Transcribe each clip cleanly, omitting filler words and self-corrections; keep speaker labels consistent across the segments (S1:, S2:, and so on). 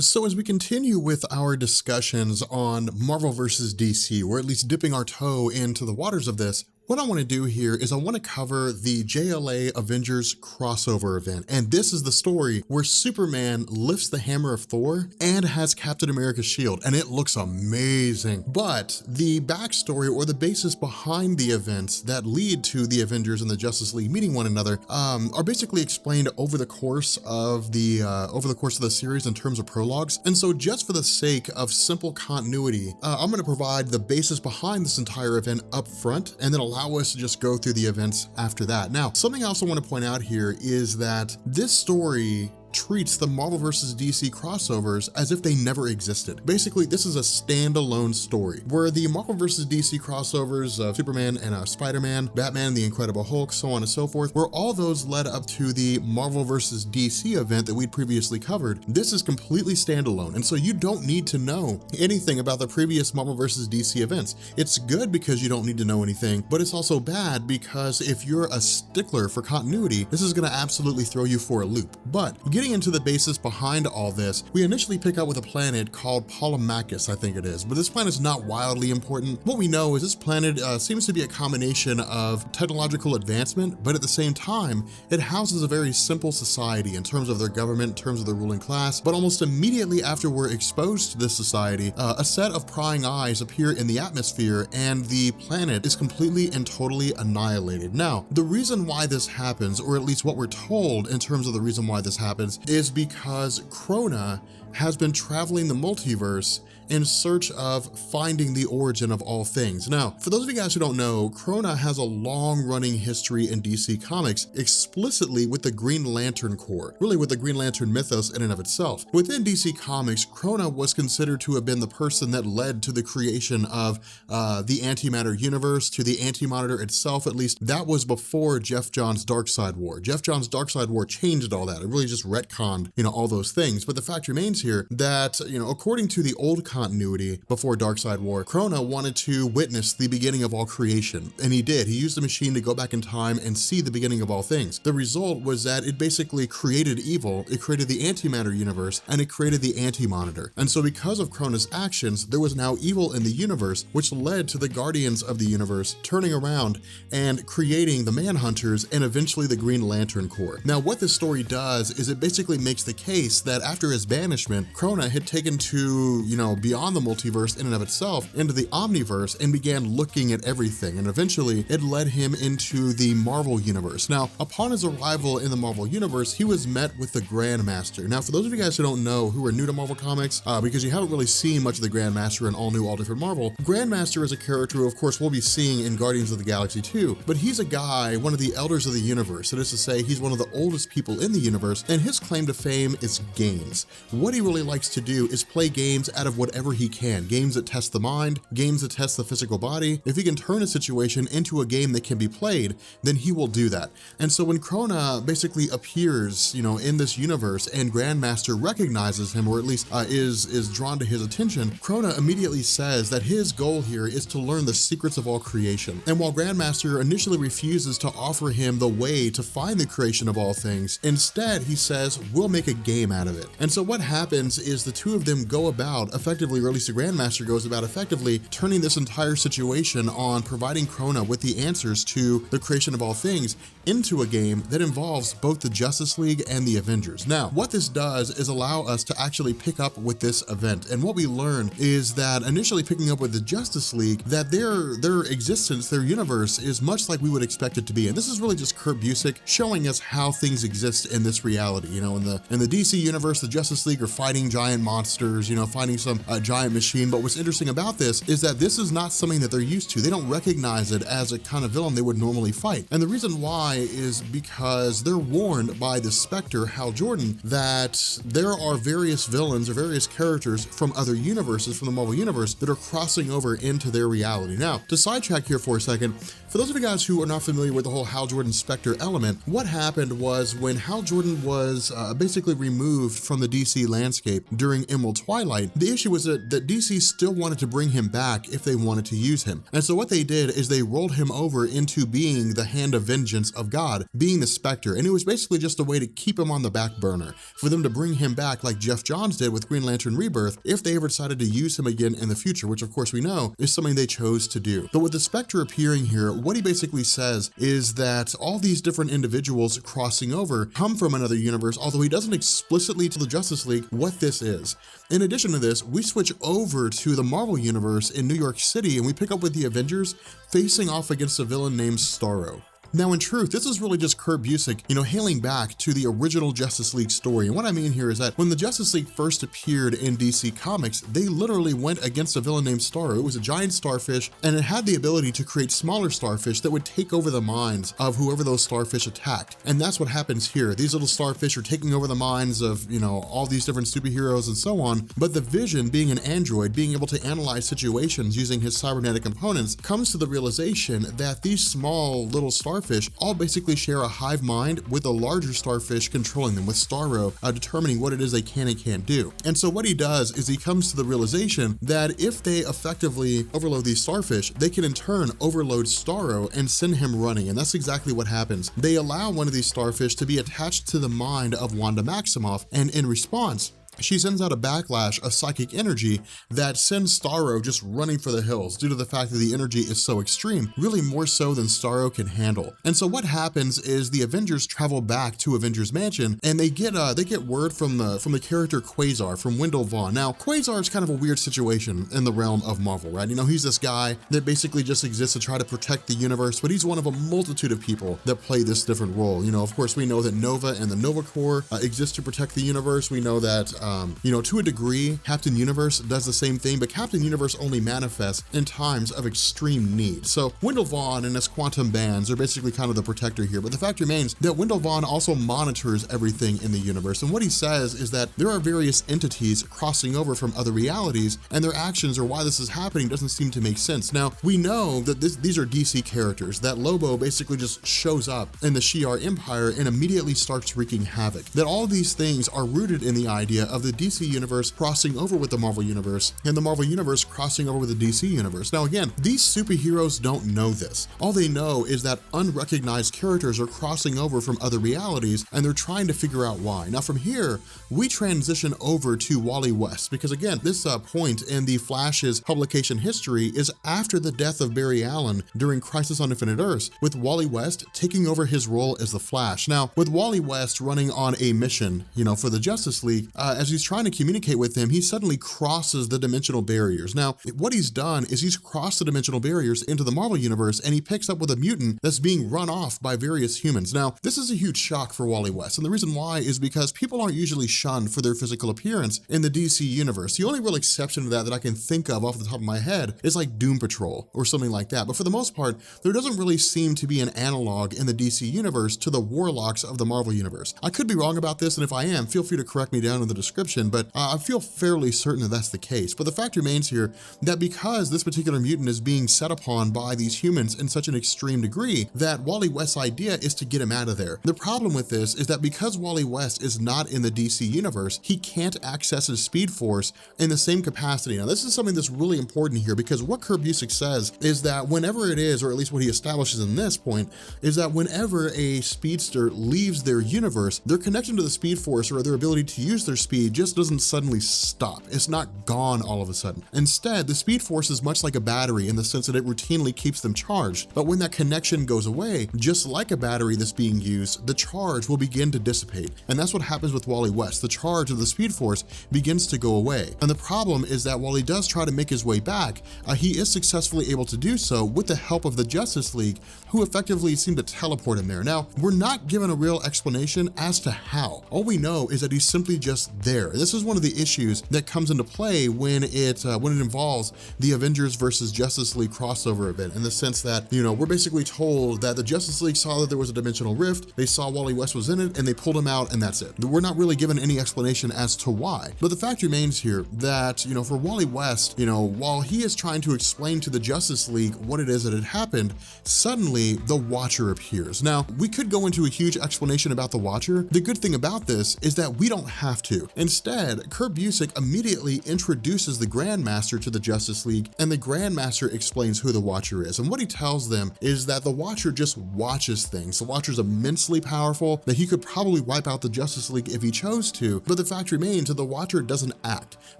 S1: So as we continue with our discussions on Marvel versus DC, or at least dipping our toe into the waters of this, what I want to do here is I want to cover the JLA Avengers crossover event. And this is the story where Superman lifts the hammer of Thor and has Captain America's shield, and it looks amazing. But the backstory or the basis behind the events that lead to the Avengers and the Justice League meeting one another are basically explained over the course of the series in terms of prologues. And so just for the sake of simple continuity, I'm going to provide the basis behind this entire event up front and then allow us to just go through the events after that. Now, something else I want to point out here is that this story treats the Marvel versus DC crossovers as if they never existed. Basically, this is a standalone story where the Marvel versus DC crossovers of Superman and Spider-Man, Batman and the Incredible Hulk, so on and so forth, where all those led up to the Marvel versus DC event that we'd previously covered. This is completely standalone, and so you don't need to know anything about the previous Marvel versus DC events. It's good because you don't need to know anything, but it's also bad because if you're a stickler for continuity, this is going to absolutely throw you for a loop. But getting into the basis behind all this, we initially pick up with a planet called Polymakis, I think it is, but this planet is not wildly important. What we know is this planet seems to be a combination of technological advancement, but at the same time, it houses a very simple society in terms of their government, in terms of their ruling class. But almost immediately after we're exposed to this society, a set of prying eyes appear in the atmosphere and the planet is completely and totally annihilated. Now, the reason why this happens, or at least what we're told in terms of the reason why this happens, is because Krona has been traveling the multiverse in search of finding the origin of all things. Now, for those of you guys who don't know, Krona has a long-running history in DC Comics, explicitly with the Green Lantern Corps, really with the Green Lantern mythos in and of itself. Within DC Comics, Krona was considered to have been the person that led to the creation of the Antimatter universe, to the Anti-Monitor itself, at least. That was before Jeff Johns' Darkseid War. Jeff Johns' Darkseid War changed all that. It really just retconned, all those things. But the fact remains here that, according to the old continuity before Darkseid War, Krona wanted to witness the beginning of all creation, and he did. He used the machine to go back in time and see the beginning of all things. The result was that it basically created evil, it created the Antimatter universe, and it created the Anti-Monitor. And so because of Krona's actions, there was now evil in the universe, which led to the Guardians of the Universe turning around and creating the Manhunters and eventually the Green Lantern Corps. Now, what this story does is it basically makes the case that after his banishment, Krona had taken to, beyond the multiverse in and of itself, into the Omniverse, and began looking at everything. And eventually it led him into the Marvel universe. Now, upon his arrival in the Marvel universe, he was met with the Grandmaster. Now, for those of you guys who don't know, who are new to Marvel Comics, because you haven't really seen much of the Grandmaster in All New, All Different Marvel, Grandmaster is a character who, of course, we'll be seeing in Guardians of the Galaxy 2, but he's a guy, one of the elders of the universe. That is to say, he's one of the oldest people in the universe, and his claim to fame is games. What he really likes to do is play games out of whatever he can. Games that test the mind, games that test the physical body. If he can turn a situation into a game that can be played, then he will do that. And so when Krona basically appears, in this universe and Grandmaster recognizes him, or at least is drawn to his attention, Krona immediately says that his goal here is to learn the secrets of all creation. And while Grandmaster initially refuses to offer him the way to find the creation of all things, instead he says, we'll make a game out of it. And so what happens is the two of them go about effectively, or at least the Grandmaster goes about effectively, turning this entire situation on providing Krona with the answers to the creation of all things into a game that involves both the Justice League and the Avengers. Now, what this does is allow us to actually pick up with this event. And what we learn is that initially picking up with the Justice League, that their existence, their universe is much like we would expect it to be. And this is really just Kurt Busiek showing us how things exist in this reality. In the DC universe, the Justice League are fighting giant monsters, fighting some giant machine. But what's interesting about this is that this is not something that they're used to. They don't recognize it as a kind of villain they would normally fight. And the reason why is because they're warned by the Spectre, Hal Jordan, that there are various villains or various characters from other universes, from the Marvel universe, that are crossing over into their reality. Now, to sidetrack here for a second, for those of you guys who are not familiar with the whole Hal Jordan Spectre element, what happened was when Hal Jordan was was basically removed from the DC landscape during Emerald Twilight, the issue was that DC still wanted to bring him back if they wanted to use him. And so what they did is they rolled him over into being the hand of vengeance of God, being the Spectre. And it was basically just a way to keep him on the back burner, for them to bring him back like Jeff Johns did with Green Lantern Rebirth if they ever decided to use him again in the future, which of course we know is something they chose to do. But with the Spectre appearing here, what he basically says is that all these different individuals crossing over come from another universe, although he doesn't explicitly tell the Justice League what this is. In addition to this, we switch over to the Marvel Universe in New York City and we pick up with the Avengers facing off against a villain named Starro. Now, in truth, this is really just Kurt Busiek, hailing back to the original Justice League story. And what I mean here is that when the Justice League first appeared in DC Comics, they literally went against a villain named Starro. It was a giant starfish, and it had the ability to create smaller starfish that would take over the minds of whoever those starfish attacked. And that's what happens here. These little starfish are taking over the minds of, all these different superheroes and so on. But the Vision, being an android, being able to analyze situations using his cybernetic components, comes to the realization that these small little starfish all basically share a hive mind with a larger starfish controlling them, with Starro determining what it is they can and can't do. And so what he does is he comes to the realization that if they effectively overload these starfish, they can in turn overload Starro and send him running. And that's exactly what happens. They allow one of these starfish to be attached to the mind of Wanda Maximoff, and in response, she sends out a backlash of psychic energy that sends Starro just running for the hills due to the fact that the energy is so extreme, really more so than Starro can handle. And so what happens is the Avengers travel back to Avengers Mansion and they get word from the character Quasar, from Wendell Vaughn. Now, Quasar is kind of a weird situation in the realm of Marvel, right? He's this guy that basically just exists to try to protect the universe, but he's one of a multitude of people that play this different role. Of course, we know that Nova and the Nova Corps exist to protect the universe. We know that to a degree, Captain Universe does the same thing, but Captain Universe only manifests in times of extreme need. So Wendell Vaughn and his quantum bands are basically kind of the protector here, but the fact remains that Wendell Vaughn also monitors everything in the universe. And what he says is that there are various entities crossing over from other realities, and their actions or why this is happening doesn't seem to make sense. Now, we know that these are DC characters, that Lobo basically just shows up in the Shi'ar Empire and immediately starts wreaking havoc. That all these things are rooted in the idea of the DC universe crossing over with the Marvel universe, and the Marvel universe crossing over with the DC universe. Now again, these superheroes don't know this. All they know is that unrecognized characters are crossing over from other realities, and they're trying to figure out why. Now from here, we transition over to Wally West, because again, this point in the Flash's publication history is after the death of Barry Allen during Crisis on Infinite Earths, with Wally West taking over his role as the Flash. Now, with Wally West running on a mission, for the Justice League, as he's trying to communicate with him, he suddenly crosses the dimensional barriers. Now, what he's done is he's crossed the dimensional barriers into the Marvel universe, and he picks up with a mutant that's being run off by various humans. Now, this is a huge shock for Wally West, and the reason why is because people aren't usually shunned for their physical appearance in the DC universe. The only real exception to that I can think of off the top of my head is like Doom Patrol or something like that. But for the most part, there doesn't really seem to be an analog in the DC universe to the Warlocks of the Marvel universe. I could be wrong about this, and if I am, feel free to correct me down in the description, but I feel fairly certain that that's the case. But the fact remains here that because this particular mutant is being set upon by these humans in such an extreme degree, that Wally West's idea is to get him out of there. The problem with this is that because Wally West is not in the DC universe, he can't access his Speed Force in the same capacity. Now, this is something that's really important here, because what Kurt Busiek says is that whenever it is, or at least what he establishes in this point, is that whenever a speedster leaves their universe, their connection to the Speed Force or their ability to use their speed just doesn't suddenly stop. It's not gone all of a sudden. Instead, the Speed Force is much like a battery in the sense that it routinely keeps them charged. But when that connection goes away, just like a battery that's being used, the charge will begin to dissipate. And that's what happens with Wally West. The charge of the Speed Force begins to go away. And the problem is that while he does try to make his way back, he is successfully able to do so with the help of the Justice League, who effectively seem to teleport him there. Now, we're not given a real explanation as to how. All we know is that he's simply just there. there. This is one of the issues that comes into play when it involves the Avengers versus Justice League crossover event, in the sense that, you know, we're basically told that the Justice League saw that there was a dimensional rift, they saw Wally West was in it, and they pulled him out, and that's it. We're not really given any explanation as to why. But the fact remains here that, you know, for Wally West, you know, while he is trying to explain to the Justice League what it is that had happened, suddenly the Watcher appears. Now, we could go into a huge explanation about the Watcher. The good thing about this is that we don't have to. Instead, Kurt Busiek immediately introduces the Grandmaster to the Justice League, and the Grandmaster explains who the Watcher is. And what he tells them is that the Watcher just watches things. The Watcher's immensely powerful, that he could probably wipe out the Justice League if he chose to, but the fact remains that the Watcher doesn't act.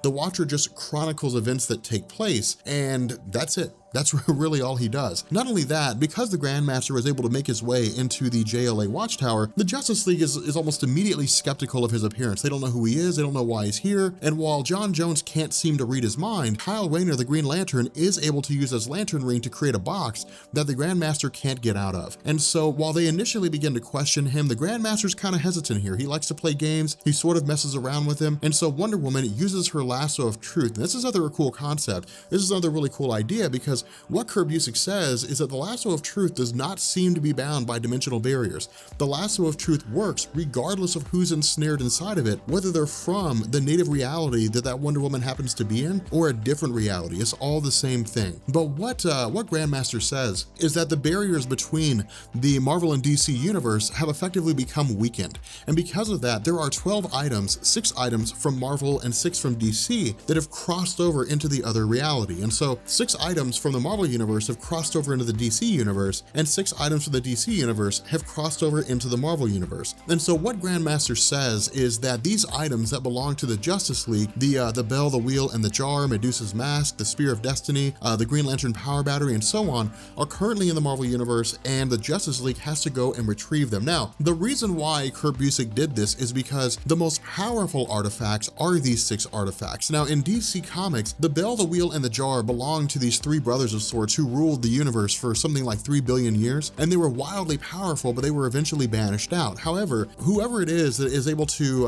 S1: The Watcher just chronicles events that take place, and that's it. That's really all he does. Not only that, because the Grandmaster was able to make his way into the JLA Watchtower, the Justice League is almost immediately skeptical of his appearance. They don't know who he is, they don't know why he's here, and while John Jones can't seem to read his mind, Kyle Rayner, the Green Lantern, is able to use his lantern ring to create a box that the Grandmaster can't get out of. And so while they initially begin to question him, the Grandmaster's kind of hesitant here. He likes to play games, he sort of messes around with him, and so Wonder Woman uses her lasso of truth. And this is another cool concept. This is another really cool idea, because what Kurt Busiek says is that the lasso of truth does not seem to be bound by dimensional barriers. The lasso of truth works regardless of who's ensnared inside of it, whether they're from the native reality that Wonder Woman happens to be in, or a different reality. It's all the same thing. But what Grandmaster says is that the barriers between the Marvel and DC universe have effectively become weakened. And because of that, there are 12 items, 6 items from Marvel and 6 from DC that have crossed over into the other reality. And so 6 items from the Marvel universe have crossed over into the DC universe, and 6 items from the DC universe have crossed over into the Marvel universe. And so what Grandmaster says is that these items that belong to the Justice League, the bell, the wheel, and the jar, Medusa's mask, the Spear of Destiny, the Green Lantern power battery, and so on, are currently in the Marvel universe, and the Justice League has to go and retrieve them. Now, the reason why Kurt Busiek did this is because the most powerful artifacts are these 6 artifacts. Now, in DC Comics, the bell, the wheel, and the jar belong to these 3 brothers of sorts who ruled the universe for something like 3 billion years, and they were wildly powerful, but they were eventually banished out. However, whoever it is that is able to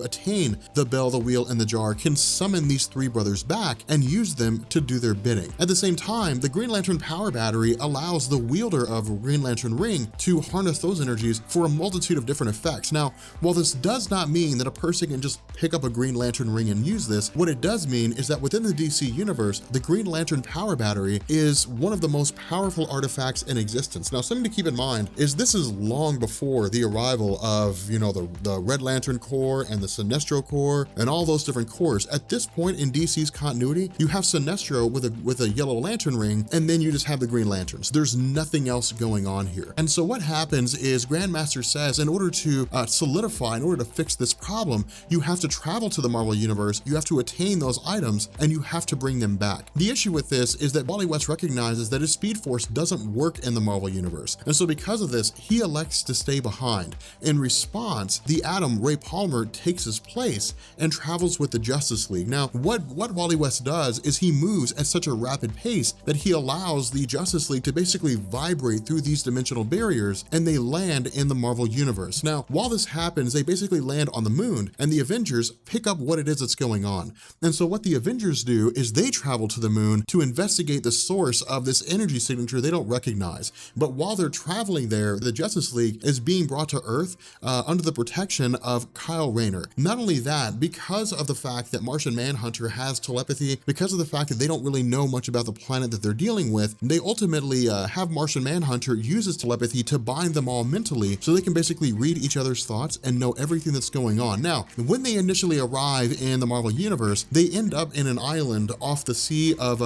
S1: attain the bell, the wheel, and the jar can summon these 3 brothers back and use them to do their bidding. At the same time, the Green Lantern power battery allows the wielder of a Green Lantern ring to harness those energies for a multitude of different effects. Now, while this does not mean that a person can just pick up a Green Lantern ring and use this, what it does mean is that within the DC universe, the Green Lantern power battery is one of the most powerful artifacts in existence. Now, something to keep in mind is this is long before the arrival of, you know, the Red Lantern Corps and the Sinestro Corps and all those different corps. At this point in DC's continuity, you have Sinestro with a yellow lantern ring, and then you just have the Green Lanterns. There's nothing else going on here. And so what happens is Grandmaster says, in order to solidify, in order to fix this problem, you have to travel to the Marvel universe, you have to attain those items, and you have to bring them back. The issue with this is that Wally West recognizes that his Speed Force doesn't work in the Marvel universe. And so because of this, he elects to stay behind. In response, the Atom, Ray Palmer, takes his place and travels with the Justice League. Now, what Wally West does is he moves at such a rapid pace that he allows the Justice League to basically vibrate through these dimensional barriers, and they land in the Marvel universe. Now, while this happens, they basically land on the moon, and the Avengers pick up what it is that's going on. And so what the Avengers do is they travel to the moon to investigate the source of this energy signature they don't recognize. But while they're traveling there, the Justice League is being brought to Earth under the protection of Kyle Rayner. Not only that, because of the fact that Martian Manhunter has telepathy, because of the fact that they don't really know much about the planet that they're dealing with, they ultimately have Martian Manhunter use his telepathy to bind them all mentally so they can basically read each other's thoughts and know everything that's going on. Now, when they initially arrive in the Marvel Universe, they end up in an island off the sea of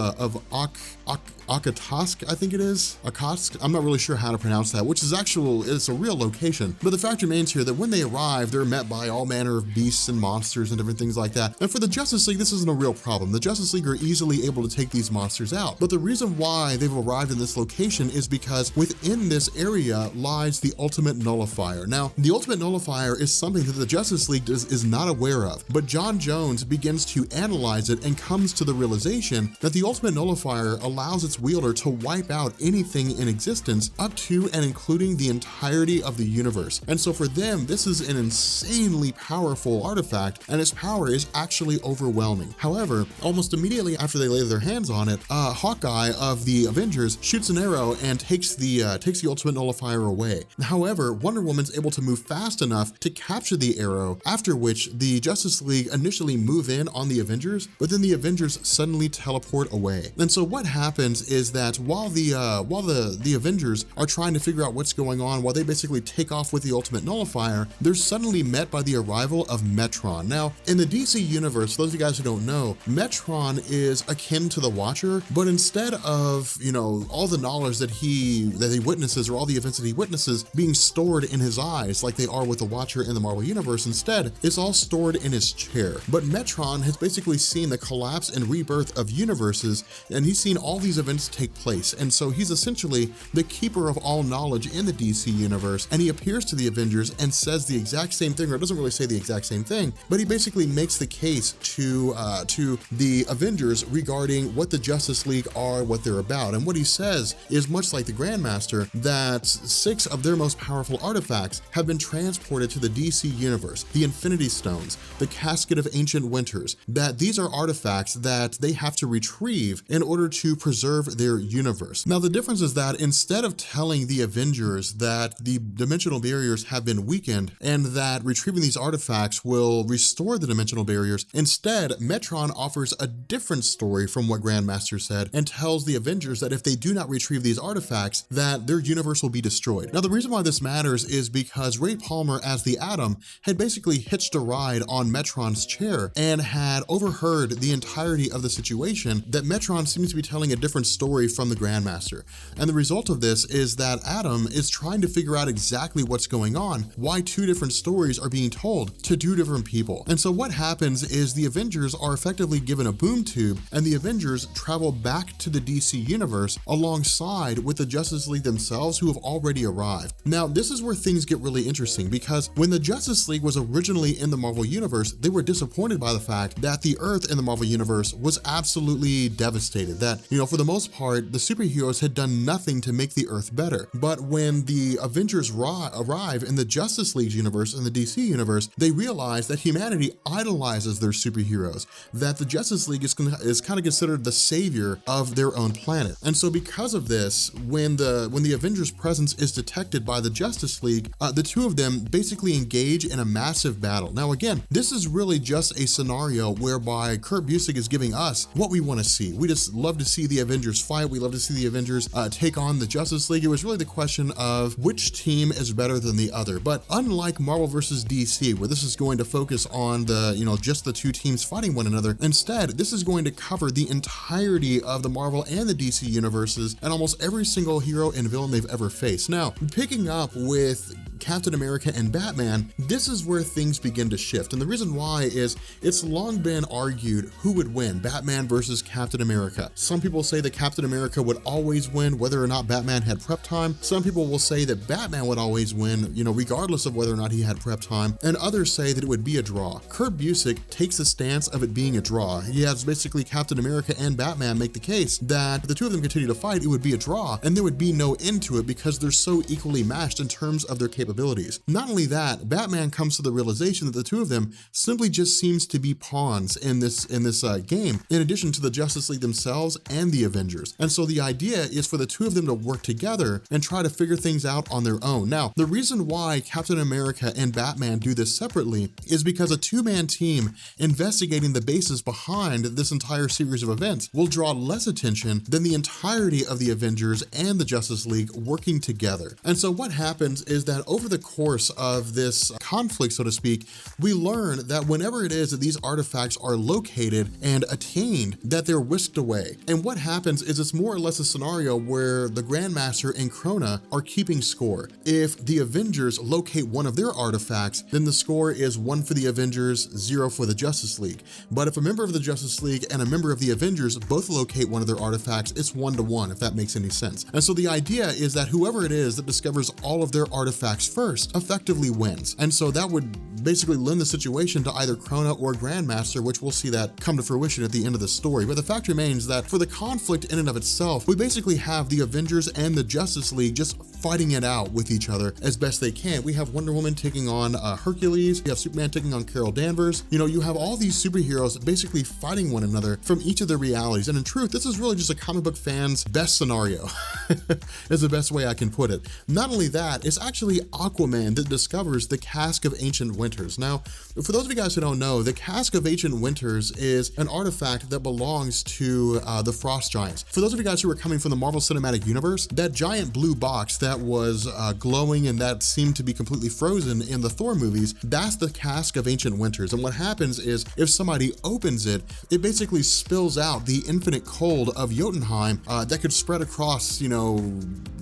S1: Akatosk, I think it is. Akatsk, I'm not really sure how to pronounce that, which is it's a real location. But the fact remains here that when they arrive, they're met by all manner of beasts and monsters and different things like that. And for the Justice League, this isn't a real problem. The Justice League are easily able to take these monsters out. But the reason why they've arrived in this location is because within this area lies the Ultimate Nullifier. Now, the Ultimate Nullifier is something that the Justice League is not aware of, but John Jones begins to analyze it and comes to the realization that the Ultimate Nullifier nullifier allows its wielder to wipe out anything in existence up to and including the entirety of the universe. And so for them, this is an insanely powerful artifact, and its power is actually overwhelming. However, almost immediately after they lay their hands on it, Hawkeye of the Avengers shoots an arrow and takes the ultimate nullifier away. However, Wonder Woman's able to move fast enough to capture the arrow, after which the Justice League initially move in on the Avengers, but then the Avengers suddenly teleport away. And so what happens is that while the Avengers are trying to figure out what's going on, while they basically take off with the ultimate nullifier, they're suddenly met by the arrival of Metron. Now, in the DC universe, those of you guys who don't know, Metron is akin to the Watcher, but instead of, all the knowledge that he witnesses, or all the events that he witnesses being stored in his eyes like they are with the Watcher in the Marvel Universe, instead, it's all stored in his chair. But Metron has basically seen the collapse and rebirth of universes, and he's seen all these events take place. And so he's essentially the keeper of all knowledge in the DC universe, and he appears to the Avengers and says the exact same thing, or doesn't really say the exact same thing, but he basically makes the case to the Avengers regarding what the Justice League are, what they're about. And what he says is, much like the Grandmaster, that 6 of their most powerful artifacts have been transported to the DC universe: the Infinity Stones, the Casket of Ancient Winters, that these are artifacts that they have to retrieve in order to preserve their universe. Now, the difference is that instead of telling the Avengers that the dimensional barriers have been weakened and that retrieving these artifacts will restore the dimensional barriers, instead, Metron offers a different story from what Grandmaster said and tells the Avengers that if they do not retrieve these artifacts, that their universe will be destroyed. Now, the reason why this matters is because Ray Palmer, as the Atom, had basically hitched a ride on Metron's chair and had overheard the entirety of the situation, that Metron seems to be telling a different story from the Grandmaster. And the result of this is that Atom is trying to figure out exactly what's going on, why 2 different stories are being told to 2 different people. And so what happens is the Avengers are effectively given a boom tube, and the Avengers travel back to the DC universe alongside with the Justice League themselves, who have already arrived. Now, this is where things get really interesting, because when the Justice League was originally in the Marvel Universe, they were disappointed by the fact that the Earth in the Marvel Universe was absolutely devastated, that, for the most part, the superheroes had done nothing to make the Earth better. But when the Avengers arrive in the Justice League universe, in the DC universe, they realize that humanity idolizes their superheroes, that the Justice League is kind of considered the savior of their own planet. And so because of this, when the Avengers' presence is detected by the Justice League, the 2 of them basically engage in a massive battle. Now, again, this is really just a scenario whereby Kurt Busiek is giving us what we want to see. We just love to see the Avengers fight. We love to see the Avengers take on the Justice League. It was really the question of which team is better than the other. But unlike Marvel versus DC, where this is going to focus on just the 2 teams fighting one another, instead, this is going to cover the entirety of the Marvel and the DC universes and almost every single hero and villain they've ever faced. Now, picking up with Captain America and Batman, this is where things begin to shift. And the reason why is it's long been argued who would win, Batman versus Captain America. Some people say that Captain America would always win whether or not Batman had prep time. Some people will say that Batman would always win, regardless of whether or not he had prep time. And others say that it would be a draw. Kurt Busiek takes the stance of it being a draw. He has basically Captain America and Batman make the case that if the 2 of them continue to fight, it would be a draw, and there would be no end to it because they're so equally matched in terms of their capabilities. Not only that, Batman comes to the realization that the 2 of them simply just seems to be pawns in this game, in addition to the Justice League themselves and the Avengers. And so the idea is for the 2 of them to work together and try to figure things out on their own. Now, the reason why Captain America and Batman do this separately is because a 2-man team investigating the basis behind this entire series of events will draw less attention than the entirety of the Avengers and the Justice League working together. And so what happens is that over the course of this conflict, so to speak, we learn that whenever it is that these artifacts are located and attained, that they're whisked away. And what happens is it's more or less a scenario where the Grandmaster and Krona are keeping score. If the Avengers locate one of their artifacts, then the score is 1 for the Avengers, 0 for the Justice League. But if a member of the Justice League and a member of the Avengers both locate one of their artifacts, it's 1-1, if that makes any sense. And so the idea is that whoever it is that discovers all of their artifacts first effectively wins. And so that would basically lend the situation to either Krona or Grandmaster, which we'll see that come to fruition at the end of the story. But the fact remains that for the conflict in and of itself, we basically have the Avengers and the Justice League just fighting it out with each other as best they can. We have Wonder Woman taking on Hercules, you have Superman taking on Carol Danvers. You know, you have all these superheroes basically fighting one another from each of their realities. And in truth, this is really just a comic book fan's best scenario, is the best way I can put it. Not only that, it's actually Aquaman that discovers the Cask of Ancient Winters. Now, for those of you guys who don't know, the Cask of Ancient Winters is an artifact that belongs to the Frost Giants. For those of you guys who are coming from the Marvel Cinematic Universe, that giant blue box that was glowing and that seemed to be completely frozen in the Thor movies, that's the Cask of Ancient Winters. And what happens is if somebody opens it, it basically spills out the infinite cold of Jotunheim that could spread across, you know,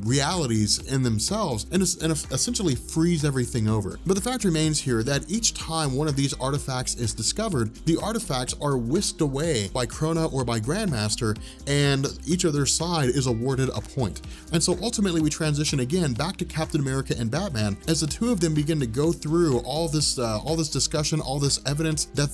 S1: realities in themselves and essentially freeze everything over. But the fact remains here that each time one of these artifacts is discovered, the artifacts are whisked away by Krona or by Grandmaster, and each of their side is awarded a point. And so ultimately we transition again back to Captain America and Batman as the two of them begin to go through all this discussion, all this evidence that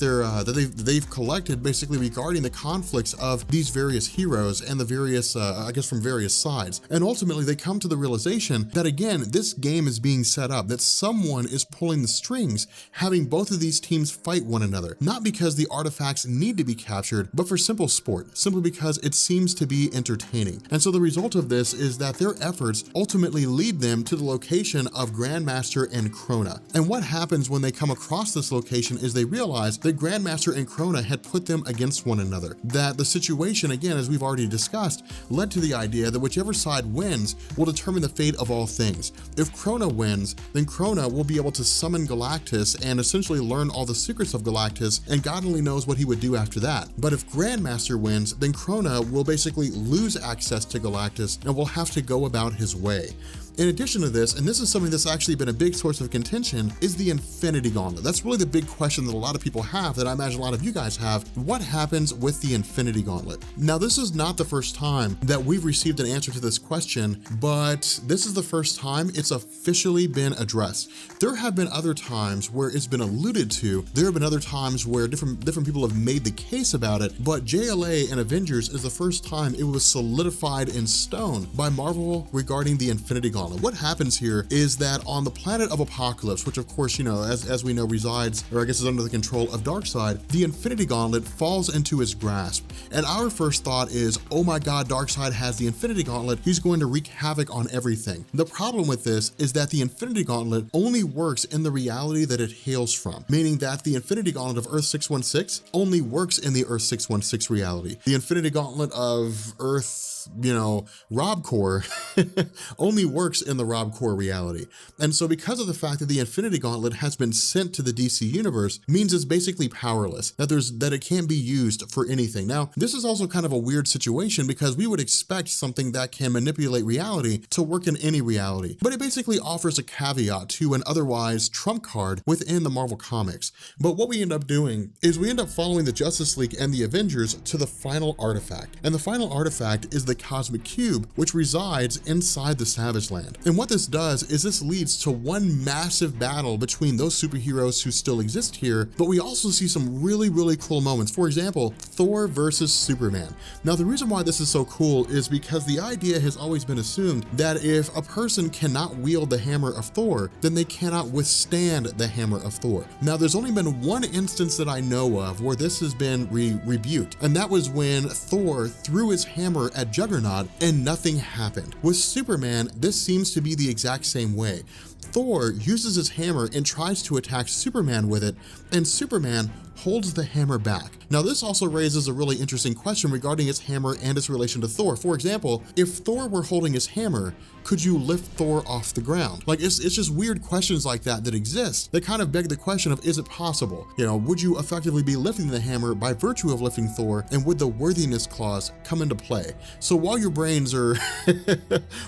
S1: they've collected basically regarding the conflicts of these various heroes and the various, I guess from various sides. And ultimately they come to the realization that again, this game is being set up, that someone is pulling the strings, having both of these teams fight one another, not because the artifacts need to be captured, but for simple sport, simply because it seems to be entertaining. And so the result of this is that their efforts ultimately lead them to the location of Grandmaster and Krona. And what happens when they come across this location is they realize that Grandmaster and Krona had put them against one another. That the situation, again, as we've already discussed, led to the idea that whichever side wins will determine the fate of all things. If Krona wins, then Krona will be able to summon Galactus and essentially learn all the secrets of Galactus, and God only knows what he would do after that. But if Grandmaster wins, then Krona will basically lose access to Galactus and will have to go about his way. In addition to this, and this is something that's actually been a big source of contention, is the Infinity Gauntlet. That's really the big question that a lot of people have, that I imagine a lot of you guys have. What happens with the Infinity Gauntlet? Now, this is not the first time that we've received an answer to this question, but this is the first time it's officially been addressed. There have been other times where it's been alluded to. There have been other times where different people have made the case about it, but JLA and Avengers is the first time it was solidified in stone by Marvel regarding the Infinity Gauntlet. What happens here is that on the planet of Apocalypse, which of course, you know, as we know resides, or I guess is under the control of Darkseid, the Infinity Gauntlet falls into his grasp. And our first thought is, oh my God, Darkseid has the Infinity Gauntlet. He's going to wreak havoc on everything. The problem with this is that the Infinity Gauntlet only works in the reality that it hails from, meaning that the Infinity Gauntlet of Earth 616 only works in the Earth 616 reality. The Infinity Gauntlet of Earth, you know, RobCorp only works in the RobCorp reality. And so because of the fact that the Infinity Gauntlet has been sent to the DC universe, means it's basically powerless, that it can't be used for anything. Now, this is also kind of a weird situation because we would expect something that can manipulate reality to work in any reality, but it basically offers a caveat to an otherwise trump card within the Marvel comics. But what we end up doing is we end up following the Justice League and the Avengers to the final artifact. And the final artifact is the Cosmic Cube, which resides inside the Savage Land. And what this does is this leads to one massive battle between those superheroes who still exist here, but we also see some really, really cool moments. For example, Thor versus Superman. Now, the reason why this is so cool is because the idea has always been assumed that if a person cannot wield the hammer of Thor, then they cannot withstand the hammer of Thor. Now, there's only been one instance that I know of where this has been rebuked, and that was when Thor threw his hammer at Juggernaut and nothing happened. With Superman, this seems to be the exact same way. Thor uses his hammer and tries to attack Superman with it, and Superman holds the hammer back. Now, this also raises a really interesting question regarding his hammer and its relation to Thor. For example, if Thor were holding his hammer, could you lift Thor off the ground? Like, it's just weird questions like that exist that kind of beg the question of, is it possible? You know, would you effectively be lifting the hammer by virtue of lifting Thor, and would the worthiness clause come into play? So while your brains are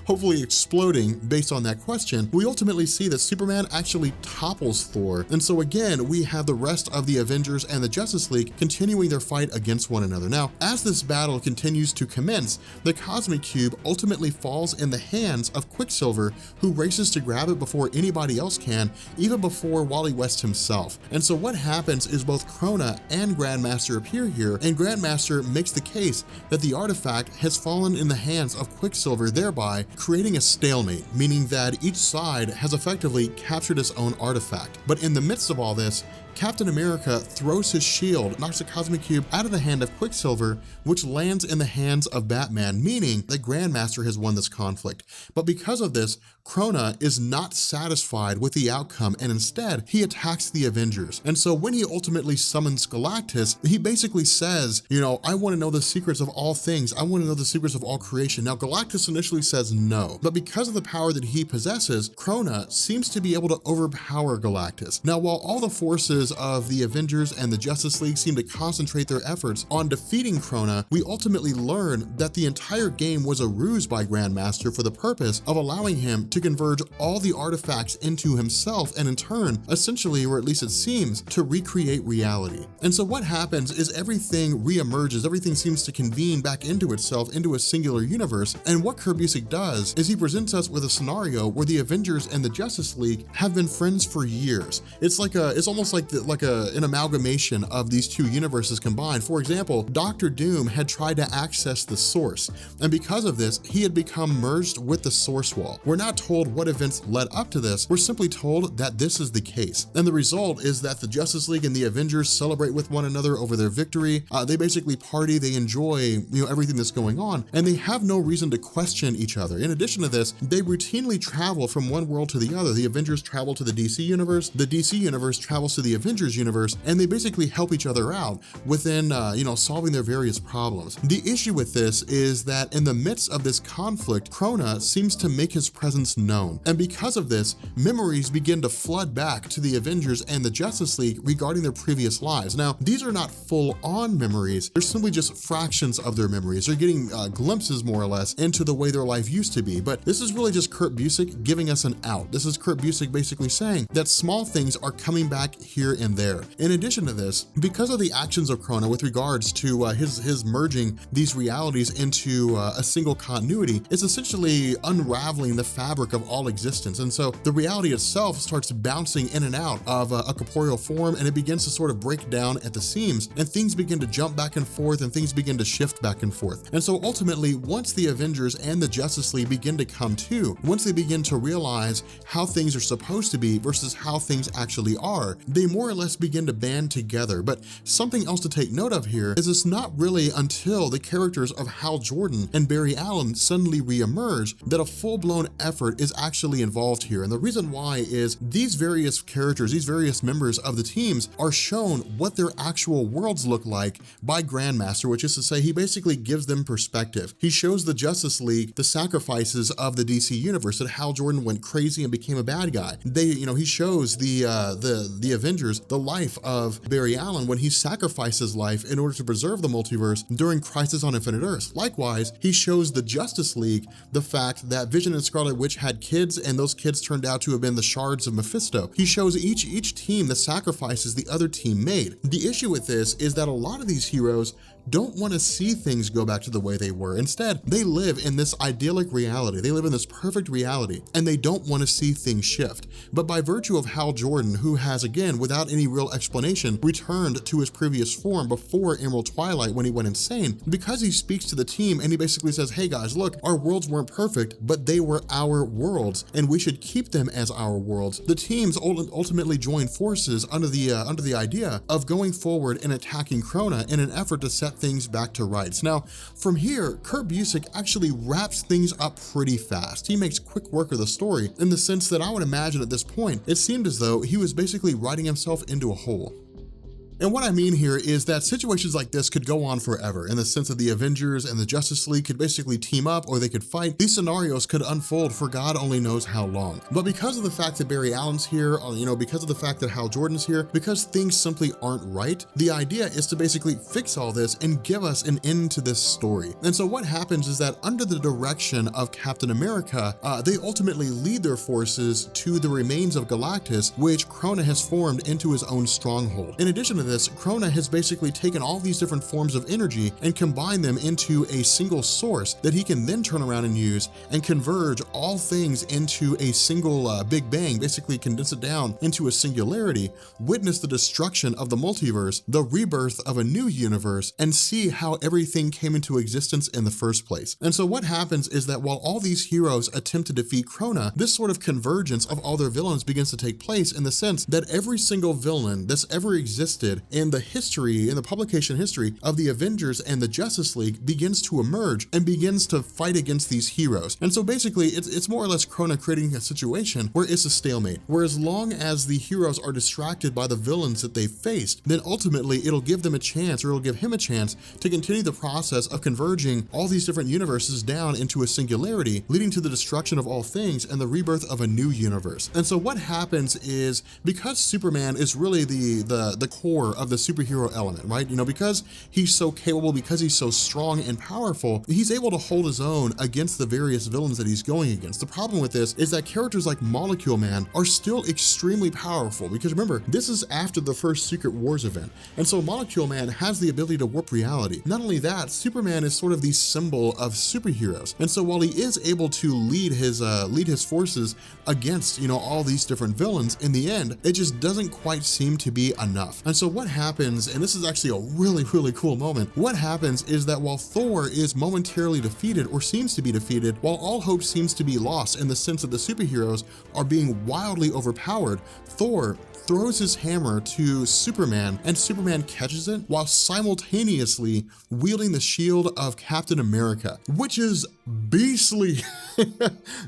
S1: hopefully exploding based on that question, we ultimately see that Superman actually topples Thor. And so again, we have the rest of the Avengers Avengers and the Justice League continuing their fight against one another. Now, as this battle continues to commence, the Cosmic Cube ultimately falls in the hands of Quicksilver, who races to grab it before anybody else can, even before Wally West himself. And so what happens is both Krona and Grandmaster appear here, and Grandmaster makes the case that the artifact has fallen in the hands of Quicksilver, thereby creating a stalemate, meaning that each side has effectively captured its own artifact. But in the midst of all this, Captain America throws his shield, knocks the Cosmic Cube out of the hand of Quicksilver, which lands in the hands of Batman, meaning that Grandmaster has won this conflict. But because of this, Krona is not satisfied with the outcome, and instead he attacks the Avengers. And so when he ultimately summons Galactus, he basically says, you know, I want to know the secrets of all things. I want to know the secrets of all creation. Now, Galactus initially says no, but because of the power that he possesses, Krona seems to be able to overpower Galactus. Now, while all the forces of the Avengers and the Justice League seem to concentrate their efforts on defeating Krona, we ultimately learn that the entire game was a ruse by Grandmaster for the purpose of allowing him to converge all the artifacts into himself, and in turn, essentially, or at least it seems, to recreate reality. And so what happens is everything reemerges, everything seems to convene back into itself, into a singular universe, and what Kurt Busiek does is he presents us with a scenario where the Avengers and the Justice League have been friends for years. It's almost like an amalgamation of these two universes combined. For example, Dr. Doom had tried to access the Source, and because of this, he had become merged with the Source Wall. We're not told what events led up to this, we're simply told that this is the case. And the result is that the Justice League and the Avengers celebrate with one another over their victory. They basically party, they enjoy, you know, everything that's going on, and they have no reason to question each other. In addition to this, they routinely travel from one world to the other. The Avengers travel to the DC universe, the DC universe travels to the Avengers universe, and they basically help each other out within, you know, solving their various problems. The issue with this is that in the midst of this conflict, Krona seems to make his presence known. And because of this, memories begin to flood back to the Avengers and the Justice League regarding their previous lives. Now, these are not full-on memories, they're simply just fractions of their memories. They're getting glimpses, more or less, into the way their life used to be. But this is really just Kurt Busiek giving us an out. This is Kurt Busiek basically saying that small things are coming back here and there. In addition to this, because of the actions of Krona with regards to his merging these realities into a single continuity, it's essentially unraveling the fabric of all existence. And so the reality itself starts bouncing in and out of a corporeal form, and it begins to sort of break down at the seams, and things begin to jump back and forth, and things begin to shift back and forth. And so ultimately, once the Avengers and the Justice League begin to come to, once they begin to realize how things are supposed to be versus how things actually are, they more or less begin to band together. But something else to take note of here is it's not really until the characters of Hal Jordan and Barry Allen suddenly reemerge that a full-blown effort is actually involved here. And the reason why is these various characters, these various members of the teams are shown what their actual worlds look like by Grandmaster, which is to say he basically gives them perspective. He shows the Justice League the sacrifices of the DC universe, that Hal Jordan went crazy and became a bad guy. He shows the Avengers the life of Barry Allen when he sacrificed his life in order to preserve the multiverse during Crisis on Infinite Earths. Likewise, he shows the Justice League the fact that Vision and Scarlet Witch had kids, and those kids turned out to have been the shards of Mephisto. He shows each team the sacrifices the other team made. The issue with this is that a lot of these heroes don't want to see things go back to the way they were. Instead, they live in this idyllic reality. They live in this perfect reality, and they don't want to see things shift. But by virtue of Hal Jordan, who has, again, without any real explanation, returned to his previous form before Emerald Twilight when he went insane, because he speaks to the team and he basically says, hey guys, look, our worlds weren't perfect, but they were our worlds, and we should keep them as our worlds. The teams ultimately join forces under the idea of going forward and attacking Krona in an effort to set things back to rights. Now, from here, Kurt Busiek actually wraps things up pretty fast. He makes quick work of the story in the sense that I would imagine at this point, it seemed as though he was basically writing himself into a hole. And what I mean here is that situations like this could go on forever, in the sense that the Avengers and the Justice League could basically team up, or they could fight. These scenarios could unfold for God only knows how long. But because of the fact that Barry Allen's here, because of the fact that Hal Jordan's here, because things simply aren't right, the idea is to basically fix all this and give us an end to this story. And so what happens is that under the direction of Captain America, they ultimately lead their forces to the remains of Galactus, which Krona has formed into his own stronghold. In addition to this, Krona has basically taken all these different forms of energy and combined them into a single source that he can then turn around and use and converge all things into a single Big Bang, basically condense it down into a singularity, witness the destruction of the multiverse, the rebirth of a new universe, and see how everything came into existence in the first place. And so what happens is that while all these heroes attempt to defeat Krona, this sort of convergence of all their villains begins to take place in the sense that every single villain that's ever existed in the publication history of the Avengers and the Justice League begins to emerge and begins to fight against these heroes. And so basically it's more or less Krona creating a situation where it's a stalemate, where as long as the heroes are distracted by the villains that they faced, then ultimately it'll give them a chance, or it'll give him a chance to continue the process of converging all these different universes down into a singularity, leading to the destruction of all things and the rebirth of a new universe. And so what happens is, because Superman is really the core of the superhero element, right? You know, because he's so capable, because he's so strong and powerful, he's able to hold his own against the various villains that he's going against. The problem with this is that characters like Molecule Man are still extremely powerful, because remember, this is after the first Secret Wars event. And so Molecule Man has the ability to warp reality. Not only that, Superman is sort of the symbol of superheroes. And so while he is able to lead his forces against, you know, all these different villains, in the end, it just doesn't quite seem to be enough. And so what happens, and this is actually a really, really cool moment, what happens is that while Thor is momentarily defeated, or seems to be defeated, while all hope seems to be lost in the sense that the superheroes are being wildly overpowered, Thor throws his hammer to Superman, and Superman catches it while simultaneously wielding the shield of Captain America, which is beastly.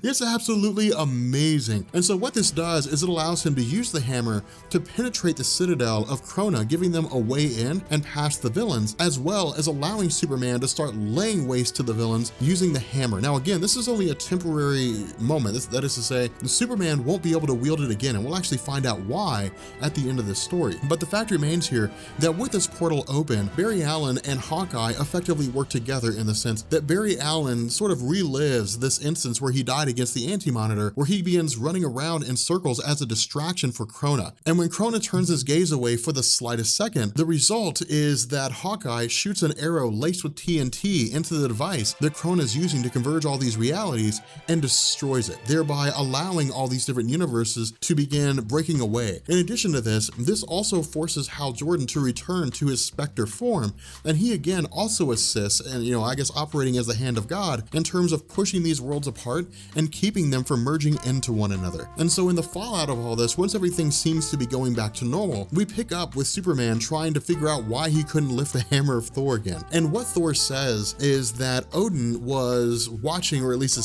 S1: It's absolutely amazing. And so what this does is it allows him to use the hammer to penetrate the citadel of Krona, giving them a way in and past the villains, as well as allowing Superman to start laying waste to the villains using the hammer. Now again, this is only a temporary moment. That is to say, Superman won't be able to wield it again, and we'll actually find out why at the end of this story. But the fact remains here that with this portal open, Barry Allen and Hawkeye effectively work together, in the sense that Barry Allen sort of relives this instance where he died against the Anti-Monitor, where he begins running around in circles as a distraction for Krona. And when Krona turns his gaze away for the slightest second, the result is that Hawkeye shoots an arrow laced with TNT into the device that Krona is using to converge all these realities, and destroys it, thereby allowing all these different universes to begin breaking away. In addition to this, this also forces Hal Jordan to return to his Spectre form, and he again also assists, and, you know, I guess operating as the hand of God in terms of pushing these worlds apart and keeping them from merging into one another. And so in the fallout of all this, once everything seems to be going back to normal, we pick up with Superman trying to figure out why he couldn't lift the hammer of Thor again. And what Thor says is that Odin was watching, or at least he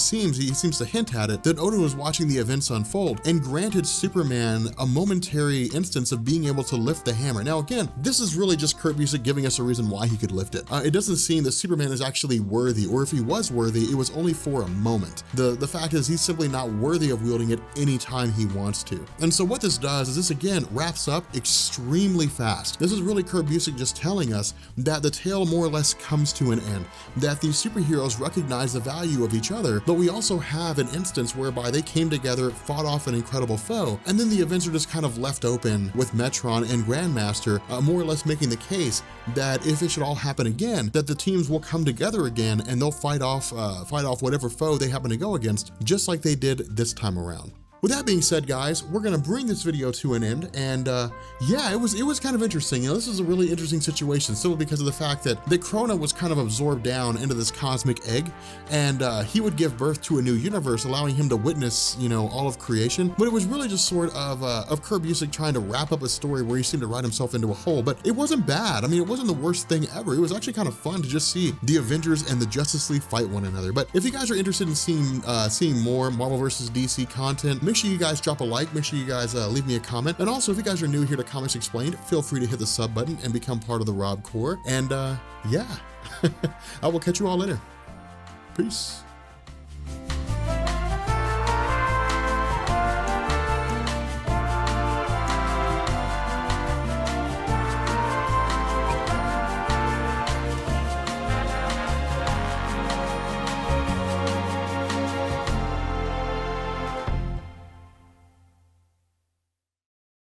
S1: seems to hint at it, that Odin was watching the events unfold and granted Superman a momentary instance of being able to lift the hammer. Now again, this is really just Kurt Busiek giving us a reason why he could lift it. It doesn't seem that Superman is actually worthy, or if he was worthy, it was only for a moment. The fact is he's simply not worthy of wielding it anytime he wants to. And so what this does is this again wraps up extremely fast. This is really Kurt Busiek just telling us that the tale more or less comes to an end, that these superheroes recognize the value of each other, but we also have an instance whereby they came together, fought off an incredible foe, and then the events are just kind of left open with Metron and Grandmaster more or less making the case that if it should all happen again, that the teams will come together again and they'll fight off whatever foe they happen to go against, just like they did this time around. With that being said, guys, we're gonna bring this video to an end, and yeah, it was kind of interesting. You know, this is a really interesting situation, simply because of the fact that Krona was kind of absorbed down into this cosmic egg, and he would give birth to a new universe, allowing him to witness, you know, all of creation. But it was really just sort of Kurt Busiek trying to wrap up a story where he seemed to write himself into a hole. But it wasn't bad. I mean, it wasn't the worst thing ever. It was actually kind of fun to just see the Avengers and the Justice League fight one another. But if you guys are interested in seeing more Marvel vs. DC content, make sure you guys drop a like, make sure you guys leave me a comment. And also, if you guys are new here to Comics Explained, feel free to hit the sub button and become part of the Rob Corps. And yeah, I will catch you all later. Peace.